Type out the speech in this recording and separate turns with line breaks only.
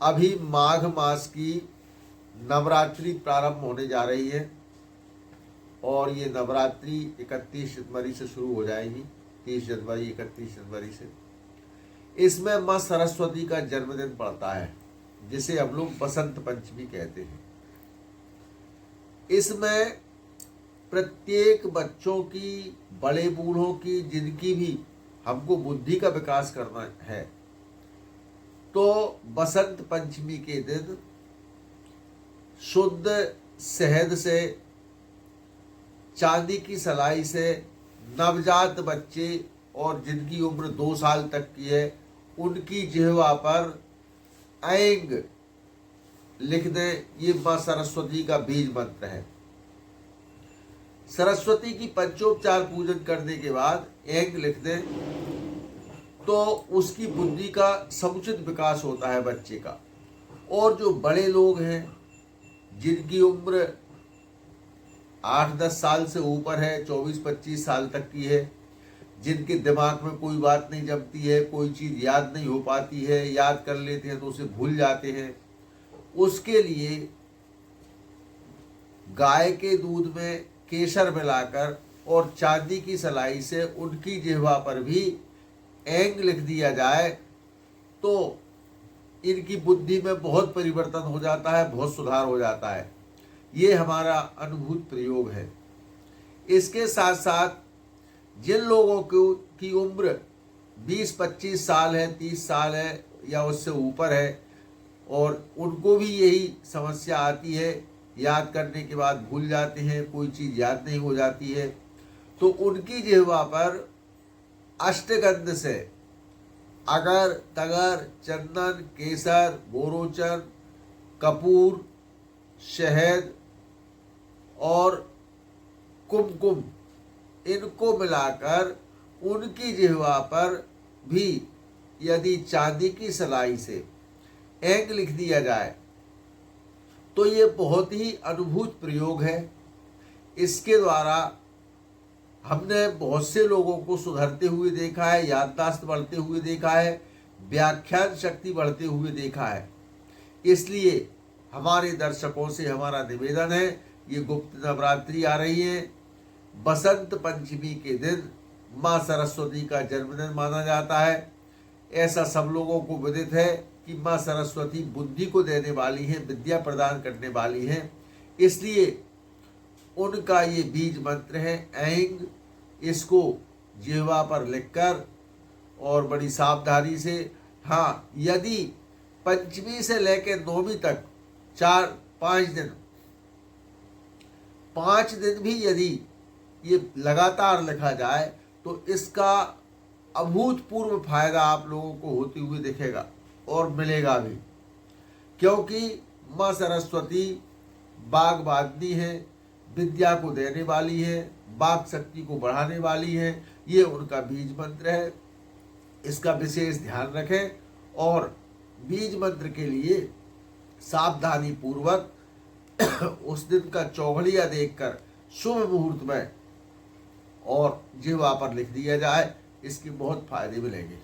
अभी माघ मास की नवरात्रि प्रारंभ होने जा रही है और ये नवरात्रि 31 जनवरी से शुरू हो जाएगी। 30 जनवरी 31 जनवरी से इसमें माँ सरस्वती का जन्मदिन पड़ता है, जिसे हम लोग बसंत पंचमी कहते हैं। इसमें प्रत्येक बच्चों की, बड़े बूढ़ों की, जिनकी भी हमको बुद्धि का विकास करना है, तो बसंत पंचमी के दिन शुद्ध शहद से, चांदी की सलाई से नवजात बच्चे और जिनकी उम्र 2 साल तक की है, उनकी जिह्वा पर ऐंग लिख दें। ये माँ सरस्वती का बीज मंत्र है। सरस्वती की पंचोपचार पूजन करने के बाद ऐंग लिख दें तो उसकी बुद्धि का समुचित विकास होता है बच्चे का। और जो बड़े लोग हैं, जिनकी उम्र 8-10 साल से ऊपर है, 24-25 साल तक की है, जिनके दिमाग में कोई बात नहीं जमती है, कोई चीज़ याद नहीं हो पाती है, याद कर लेते हैं तो उसे भूल जाते हैं, उसके लिए गाय के दूध में केसर मिलाकर और चांदी की सलाई से उनकी जिह्वा पर भी ऐंग लिख दिया जाए तो इनकी बुद्धि में बहुत परिवर्तन हो जाता है, बहुत सुधार हो जाता है। ये हमारा अनुभूत प्रयोग है। इसके साथ साथ जिन लोगों की उम्र 20-25 साल है, 30 साल है या उससे ऊपर है और उनको भी यही समस्या आती है, याद करने के बाद भूल जाते हैं, कोई चीज़ याद नहीं हो जाती है, तो उनकी जिह्वा पर अष्टगंध से अगर, तगर, चंदन, केसर, बोरोचन, कपूर, शहद और कुमकुम, इनको मिलाकर उनकी जिह्वा पर भी यदि चांदी की सलाई से ऐंग लिख दिया जाए तो ये बहुत ही अद्भुत प्रयोग है। इसके द्वारा हमने बहुत से लोगों को सुधरते हुए देखा है, याददाश्त बढ़ते हुए देखा है, व्याख्यान शक्ति बढ़ते हुए देखा है। इसलिए हमारे दर्शकों से हमारा निवेदन है, ये गुप्त नवरात्रि आ रही है, बसंत पंचमी के दिन माँ सरस्वती का जन्मदिन माना जाता है। ऐसा सब लोगों को विदित है कि माँ सरस्वती बुद्धि को देने वाली हैं, विद्या प्रदान करने वाली हैं। इसलिए उनका ये बीज मंत्र है ऐंग। इसको जिह्वा पर लिखकर और बड़ी सावधानी से, हाँ, यदि पंचमी से लेकर नौवीं तक 4-5 दिन, 5 दिन भी यदि ये लगातार लिखा जाए तो इसका अभूतपूर्व फायदा आप लोगों को होते हुए दिखेगा और मिलेगा भी, क्योंकि माँ सरस्वती वाग्वादिनी है, विद्या को देने वाली है, वाक शक्ति को बढ़ाने वाली है। ये उनका बीज मंत्र है। इसका विशेष ध्यान रखें और बीज मंत्र के लिए सावधानी पूर्वक उस दिन का चौघड़िया देखकर शुभ मुहूर्त में और जिह्वा पर लिख दिया जाए। इसके बहुत फायदे मिलेंगे।